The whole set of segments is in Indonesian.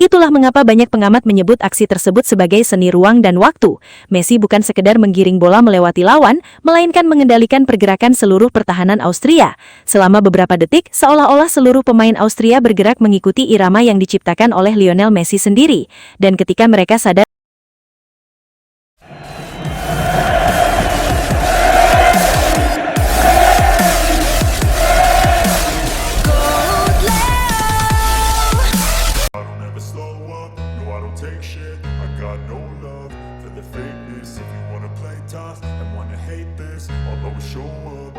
Itulah mengapa banyak pengamat menyebut aksi tersebut sebagai seni ruang dan waktu. Messi bukan sekedar menggiring bola melewati lawan, melainkan mengendalikan pergerakan seluruh pertahanan Austria. Selama beberapa detik, seolah-olah seluruh pemain Austria bergerak mengikuti irama yang diciptakan oleh Lionel Messi sendiri. Dan ketika mereka sadar, take shit. I got no love for the fakeness. If you wanna play tough and wanna hate this, I'll always show up.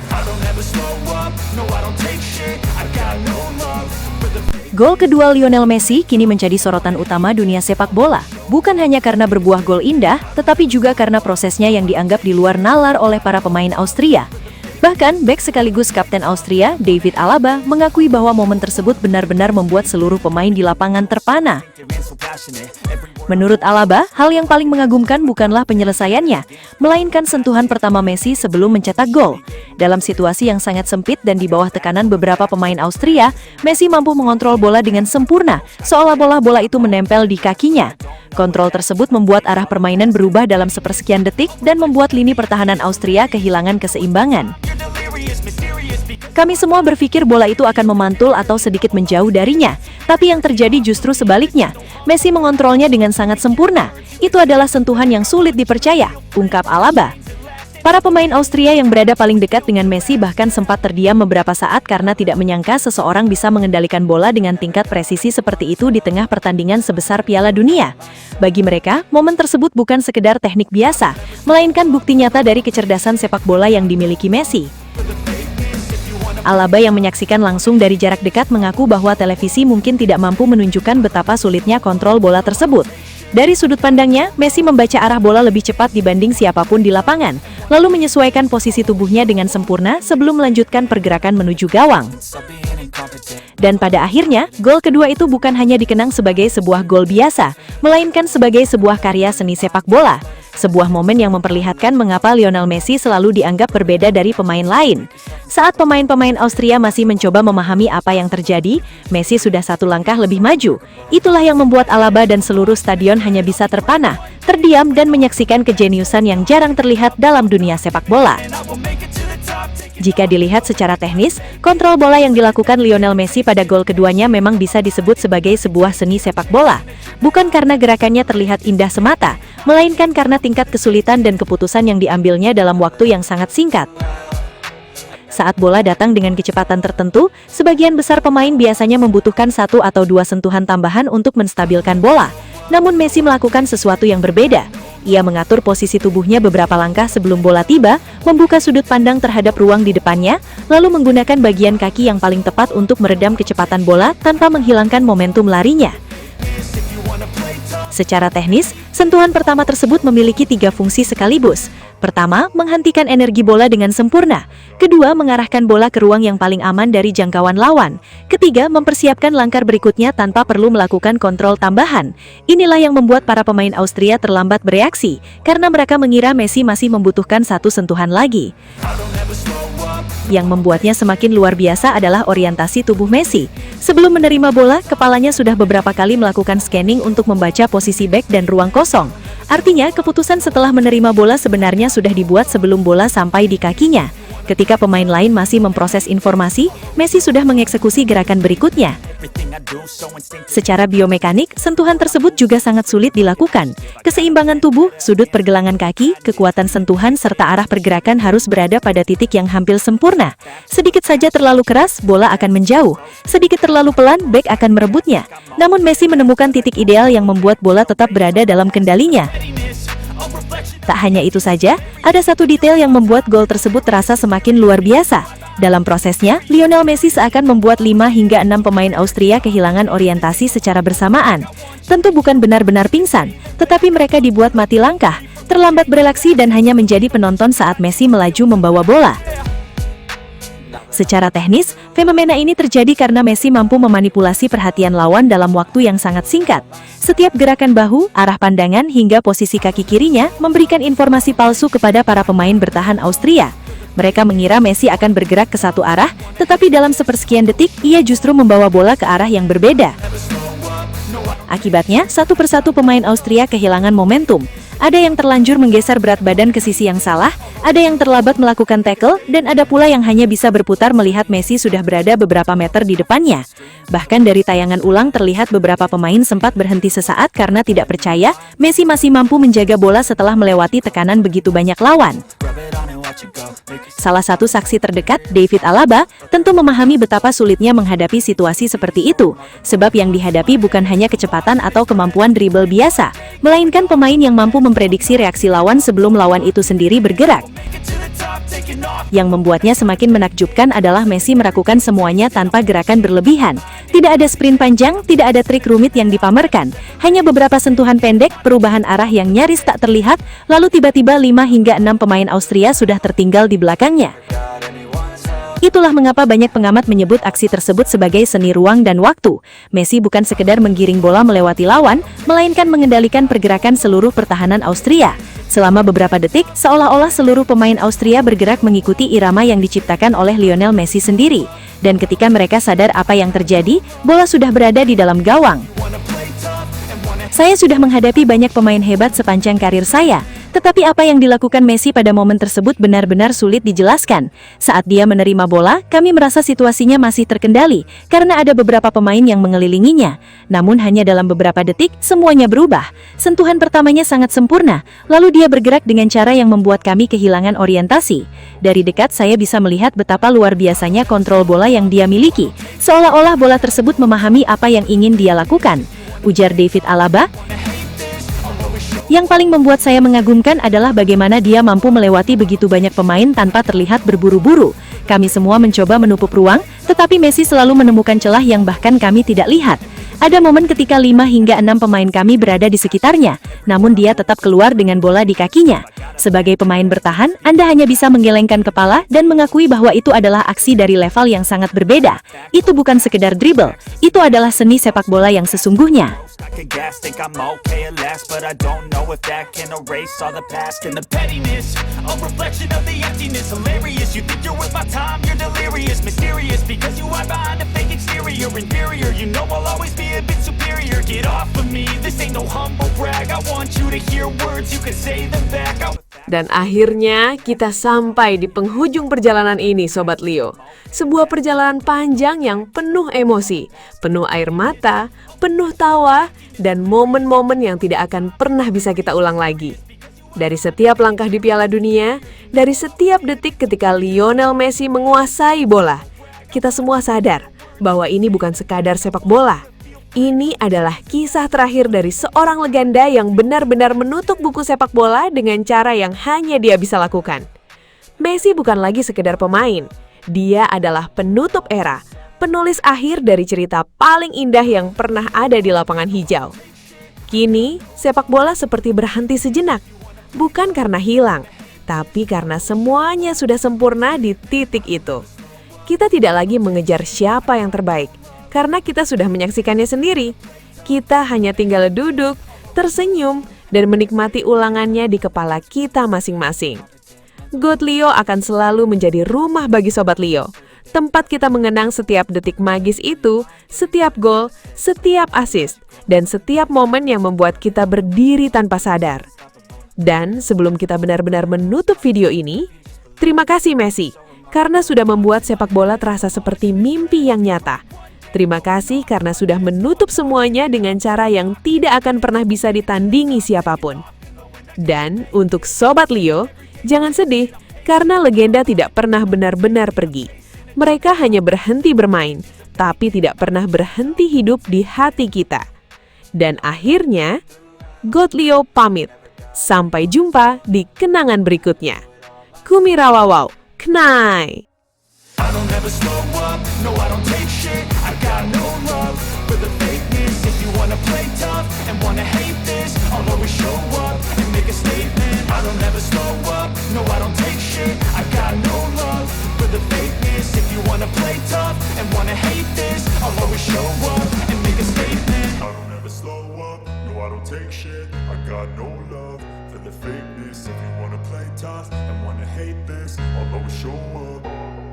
I don't ever slow up. No, I don't take shit. I got no love for the gol kedua Lionel Messi kini menjadi sorotan utama dunia sepak bola. Bukan hanya karena berbuah gol indah, tetapi juga karena prosesnya yang dianggap di luar nalar oleh para pemain Austria. Bahkan, bek sekaligus kapten Austria, David Alaba, mengakui bahwa momen tersebut benar-benar membuat seluruh pemain di lapangan terpana. Menurut Alaba, hal yang paling mengagumkan bukanlah penyelesaiannya, melainkan sentuhan pertama Messi sebelum mencetak gol. Dalam situasi yang sangat sempit dan di bawah tekanan beberapa pemain Austria, Messi mampu mengontrol bola dengan sempurna, seolah-olah bola itu menempel di kakinya. Kontrol tersebut membuat arah permainan berubah dalam sepersekian detik dan membuat lini pertahanan Austria kehilangan keseimbangan. Kami semua berpikir bola itu akan memantul atau sedikit menjauh darinya, tapi yang terjadi justru sebaliknya. Messi mengontrolnya dengan sangat sempurna. Itu adalah sentuhan yang sulit dipercaya, ungkap Alaba. Para pemain Austria yang berada paling dekat dengan Messi bahkan sempat terdiam beberapa saat karena tidak menyangka seseorang bisa mengendalikan bola dengan tingkat presisi seperti itu di tengah pertandingan sebesar Piala Dunia. Bagi mereka, momen tersebut bukan sekedar teknik biasa, melainkan bukti nyata dari kecerdasan sepak bola yang dimiliki Messi. Alaba yang menyaksikan langsung dari jarak dekat mengaku bahwa televisi mungkin tidak mampu menunjukkan betapa sulitnya kontrol bola tersebut. Dari sudut pandangnya, Messi membaca arah bola lebih cepat dibanding siapapun di lapangan, lalu menyesuaikan posisi tubuhnya dengan sempurna sebelum melanjutkan pergerakan menuju gawang. Dan pada akhirnya, gol kedua itu bukan hanya dikenang sebagai sebuah gol biasa, melainkan sebagai sebuah karya seni sepak bola. Sebuah momen yang memperlihatkan mengapa Lionel Messi selalu dianggap berbeda dari pemain lain. Saat pemain-pemain Austria masih mencoba memahami apa yang terjadi, Messi sudah satu langkah lebih maju. Itulah yang membuat Alaba dan seluruh stadion hanya bisa terpana, terdiam dan menyaksikan kejeniusan yang jarang terlihat dalam dunia sepak bola. Jika dilihat secara teknis, kontrol bola yang dilakukan Lionel Messi pada gol keduanya memang bisa disebut sebagai sebuah seni sepak bola. Bukan karena gerakannya terlihat indah semata, melainkan karena tingkat kesulitan dan keputusan yang diambilnya dalam waktu yang sangat singkat. Saat bola datang dengan kecepatan tertentu, sebagian besar pemain biasanya membutuhkan satu atau dua sentuhan tambahan untuk menstabilkan bola. Namun Messi melakukan sesuatu yang berbeda. Ia mengatur posisi tubuhnya beberapa langkah sebelum bola tiba, membuka sudut pandang terhadap ruang di depannya, lalu menggunakan bagian kaki yang paling tepat untuk meredam kecepatan bola tanpa menghilangkan momentum larinya. Secara teknis, sentuhan pertama tersebut memiliki 3 fungsi sekaligus. Pertama, menghentikan energi bola dengan sempurna. Kedua, mengarahkan bola ke ruang yang paling aman dari jangkauan lawan. Ketiga, mempersiapkan langkah berikutnya tanpa perlu melakukan kontrol tambahan. Inilah yang membuat para pemain Austria terlambat bereaksi, karena mereka mengira Messi masih membutuhkan satu sentuhan lagi. Yang membuatnya semakin luar biasa adalah orientasi tubuh Messi. Sebelum menerima bola, kepalanya sudah beberapa kali melakukan scanning untuk membaca posisi bek dan ruang kosong. Artinya, keputusan setelah menerima bola sebenarnya sudah dibuat sebelum bola sampai di kakinya. Ketika pemain lain masih memproses informasi, Messi sudah mengeksekusi gerakan berikutnya. Secara biomekanik, sentuhan tersebut juga sangat sulit dilakukan. Keseimbangan tubuh, sudut pergelangan kaki, kekuatan sentuhan, serta arah pergerakan harus berada pada titik yang hampir sempurna. Sedikit saja terlalu keras, bola akan menjauh. Sedikit terlalu pelan, bek akan merebutnya. Namun Messi menemukan titik ideal yang membuat bola tetap berada dalam kendalinya. Tak hanya itu saja, ada satu detail yang membuat gol tersebut terasa semakin luar biasa. Dalam prosesnya, Lionel Messi seakan membuat 5 hingga 6 pemain Austria kehilangan orientasi secara bersamaan. Tentu bukan benar-benar pingsan, tetapi mereka dibuat mati langkah, terlambat bereaksi dan hanya menjadi penonton saat Messi melaju membawa bola. Secara teknis, fenomena ini terjadi karena Messi mampu memanipulasi perhatian lawan dalam waktu yang sangat singkat. Setiap gerakan bahu, arah pandangan, hingga posisi kaki kirinya memberikan informasi palsu kepada para pemain bertahan Austria. Mereka mengira Messi akan bergerak ke satu arah, tetapi dalam sepersekian detik, ia justru membawa bola ke arah yang berbeda. Akibatnya, satu persatu pemain Austria kehilangan momentum. Ada yang terlanjur menggeser berat badan ke sisi yang salah, ada yang terlambat melakukan tackle, dan ada pula yang hanya bisa berputar melihat Messi sudah berada beberapa meter di depannya. Bahkan dari tayangan ulang terlihat beberapa pemain sempat berhenti sesaat karena tidak percaya Messi masih mampu menjaga bola setelah melewati tekanan begitu banyak lawan. Salah satu saksi terdekat, David Alaba, tentu memahami betapa sulitnya menghadapi situasi seperti itu, sebab yang dihadapi bukan hanya kecepatan atau kemampuan dribble biasa, melainkan pemain yang mampu memprediksi reaksi lawan sebelum lawan itu sendiri bergerak. Yang membuatnya semakin menakjubkan adalah Messi melakukan semuanya tanpa gerakan berlebihan. Tidak ada sprint panjang, tidak ada trik rumit yang dipamerkan. Hanya beberapa sentuhan pendek, perubahan arah yang nyaris tak terlihat, lalu tiba-tiba 5 hingga 6 pemain Austria sudah tertinggal di belakangnya. Itulah mengapa banyak pengamat menyebut aksi tersebut sebagai seni ruang dan waktu. Messi bukan sekedar menggiring bola melewati lawan, melainkan mengendalikan pergerakan seluruh pertahanan Austria. Selama beberapa detik, seolah-olah seluruh pemain Austria bergerak mengikuti irama yang diciptakan oleh Lionel Messi sendiri. Dan ketika mereka sadar apa yang terjadi, bola sudah berada di dalam gawang. Saya sudah menghadapi banyak pemain hebat sepanjang karir saya, tetapi apa yang dilakukan Messi pada momen tersebut benar-benar sulit dijelaskan. Saat dia menerima bola, kami merasa situasinya masih terkendali, karena ada beberapa pemain yang mengelilinginya. Namun hanya dalam beberapa detik, semuanya berubah. Sentuhan pertamanya sangat sempurna, lalu dia bergerak dengan cara yang membuat kami kehilangan orientasi. Dari dekat saya bisa melihat betapa luar biasanya kontrol bola yang dia miliki, seolah-olah bola tersebut memahami apa yang ingin dia lakukan, ujar David Alaba. Yang paling membuat saya mengagumkan adalah bagaimana dia mampu melewati begitu banyak pemain tanpa terlihat berburu-buru. Kami semua mencoba menutup ruang, tetapi Messi selalu menemukan celah yang bahkan kami tidak lihat. Ada momen ketika 5 hingga 6 pemain kami berada di sekitarnya, namun dia tetap keluar dengan bola di kakinya. Sebagai pemain bertahan, Anda hanya bisa menggelengkan kepala dan mengakui bahwa itu adalah aksi dari level yang sangat berbeda. Itu bukan sekedar dribble, itu adalah seni sepak bola yang sesungguhnya. Dan akhirnya kita sampai di penghujung perjalanan ini, Sobat Leo. Sebuah perjalanan panjang yang penuh emosi, penuh air mata, penuh tawa, dan momen-momen yang tidak akan pernah bisa kita ulang lagi. Dari setiap langkah di Piala Dunia, dari setiap detik ketika Lionel Messi menguasai bola, kita semua sadar bahwa ini bukan sekadar sepak bola. Ini adalah kisah terakhir dari seorang legenda yang benar-benar menutup buku sepak bola dengan cara yang hanya dia bisa lakukan. Messi bukan lagi sekedar pemain, dia adalah penutup era, penulis akhir dari cerita paling indah yang pernah ada di lapangan hijau. Kini, sepak bola seperti berhenti sejenak, bukan karena hilang, tapi karena semuanya sudah sempurna di titik itu. Kita tidak lagi mengejar siapa yang terbaik, karena kita sudah menyaksikannya sendiri. Kita hanya tinggal duduk, tersenyum, dan menikmati ulangannya di kepala kita masing-masing. GOAT Leo akan selalu menjadi rumah bagi Sobat Leo, tempat kita mengenang setiap detik magis itu, setiap gol, setiap assist, dan setiap momen yang membuat kita berdiri tanpa sadar. Dan sebelum kita benar-benar menutup video ini, terima kasih Messi, karena sudah membuat sepak bola terasa seperti mimpi yang nyata. Terima kasih karena sudah menutup semuanya dengan cara yang tidak akan pernah bisa ditandingi siapapun. Dan untuk Sobat Leo, jangan sedih karena legenda tidak pernah benar-benar pergi. Mereka hanya berhenti bermain, tapi tidak pernah berhenti hidup di hati kita. Dan akhirnya, GOAT Leo pamit. Sampai jumpa di kenangan berikutnya. Kumirawawau, Knai! I don't ever slow up, no I don't take shit. I got no love for the fakeness. If you wanna play tough and wanna hate this, I'll always show up and make a statement. I don't ever slow up, no I don't take shit. I got no love for the fakeness. If you wanna play tough and wanna hate this, I'll always show up and make a statement. I don't ever slow up, no I don't take shit. I got no love for the fakeness. If you wanna play tough and wanna hate this, I'll always show up.